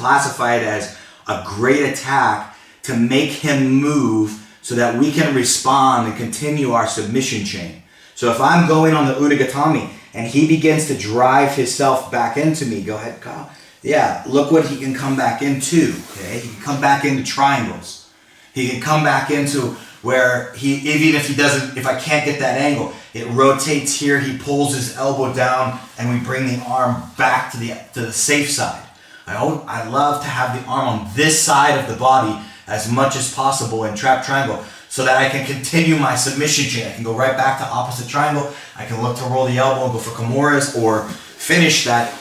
classify it as a great attack to make him move so that we can respond and continue our submission chain. So if I'm going on the Udagatami and he begins to drive himself back into me, go ahead, Kyle. Yeah, look what he can come back into, okay? He can come back into triangles. He can come back into where even if I can't get that angle, it rotates here, he pulls his elbow down, and we bring the arm back to the safe side. I love to have the arm on this side of the body as much as possible in trap triangle so that I can continue my submission chain. I can go right back to opposite triangle. I can look to roll the elbow and go for Kimuras or finish that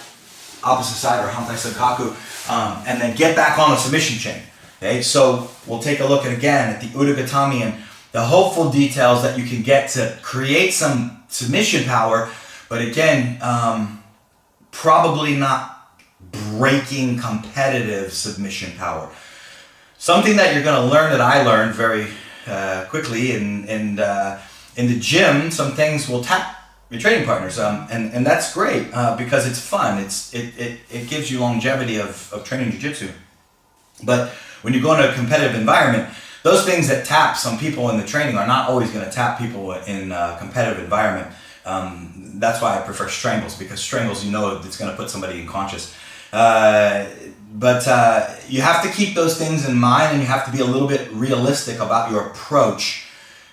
opposite side or Hantai Sankaku and then get back on the submission chain. Okay, so we'll take a look again at the Udagatami and the hopeful details that you can get to create some submission power, but again, probably not breaking competitive submission power. Something that you're going to learn that I learned very quickly in the gym, some things will tap your training partners, and that's great because it's fun. It gives you longevity of training jiu-jitsu. But when you go into a competitive environment, those things that tap some people in the training are not always going to tap people in a competitive environment. That's why I prefer strangles, because strangles, you know, it's going to put somebody unconscious. But you have to keep those things in mind, and you have to be a little bit realistic about your approach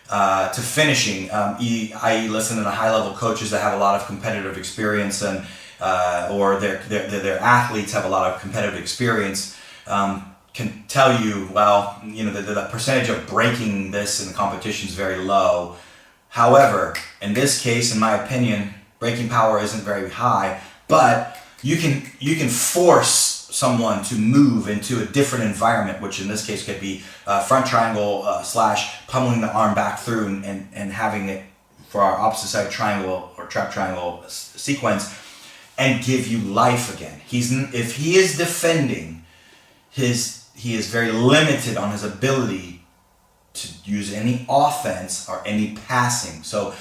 to finishing. I listen to the high-level coaches that have a lot of competitive experience, and or their athletes have a lot of competitive experience. Can tell you, well, you know, the percentage of breaking this in the competition is very low. However, in this case, in my opinion, breaking power isn't very high, but you can force someone to move into a different environment, which in this case could be front triangle slash pummeling the arm back through and having it for our opposite side triangle or trap triangle sequence and give you life again. If he is defending, he is very limited on his ability to use any offense or any passing. So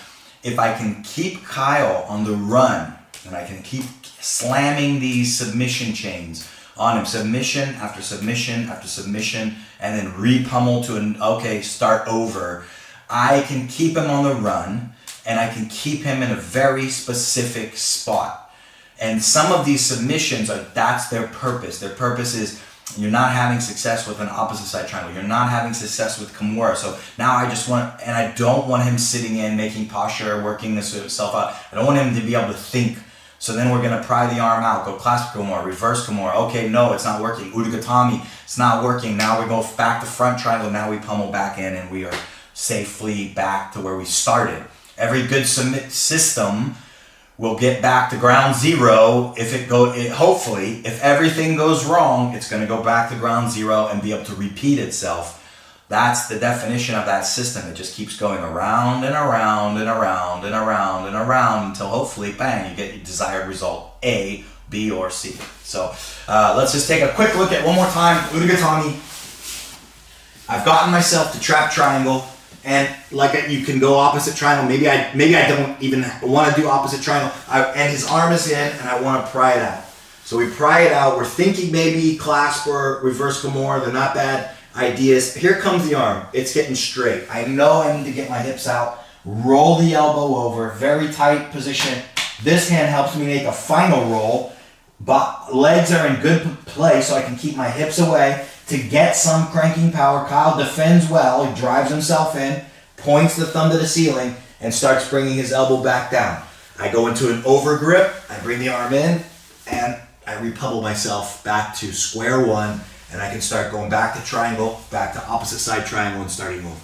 if I can keep Kyle on the run and I can keep slamming these submission chains on him, submission after submission after submission, and then re-pummel to start over, I can keep him on the run and I can keep him in a very specific spot. And some of these submissions that's their purpose. Their purpose is, you're not having success with an opposite side triangle. You're not having success with Kimura. So now I don't want him sitting in, making posture, working himself out. I don't want him to be able to think. So then we're going to pry the arm out, go clasp Kimura, reverse Kimura. Okay, no, it's not working. Udagatami, it's not working. Now we go back to front triangle. Now we pummel back in and we are safely back to where we started. Every good system will get back to ground zero hopefully, if everything goes wrong, it's going to go back to ground zero and be able to repeat itself. That's the definition of that system. It just keeps going around and around and around and around and around until hopefully, bang, you get your desired result, A, B, or C. So let's just take a quick look at one more time. Udagatami. I've gotten myself to trap triangle. And you can go opposite triangle. Maybe I don't even want to do opposite triangle. And his arm is in, and I want to pry it out. So we pry it out. We're thinking maybe clasp or reverse Kimura. They're not bad ideas. Here comes the arm. It's getting straight. I know I need to get my hips out. Roll the elbow over. Very tight position. This hand helps me make a final roll. But legs are in good place, so I can keep my hips away to get some cranking power. Kyle defends well. He drives himself in, points the thumb to the ceiling, and starts bringing his elbow back down. I go into an over grip. I bring the arm in, and I repummel myself back to square one, and I can start going back to triangle, back to opposite side triangle, and starting over.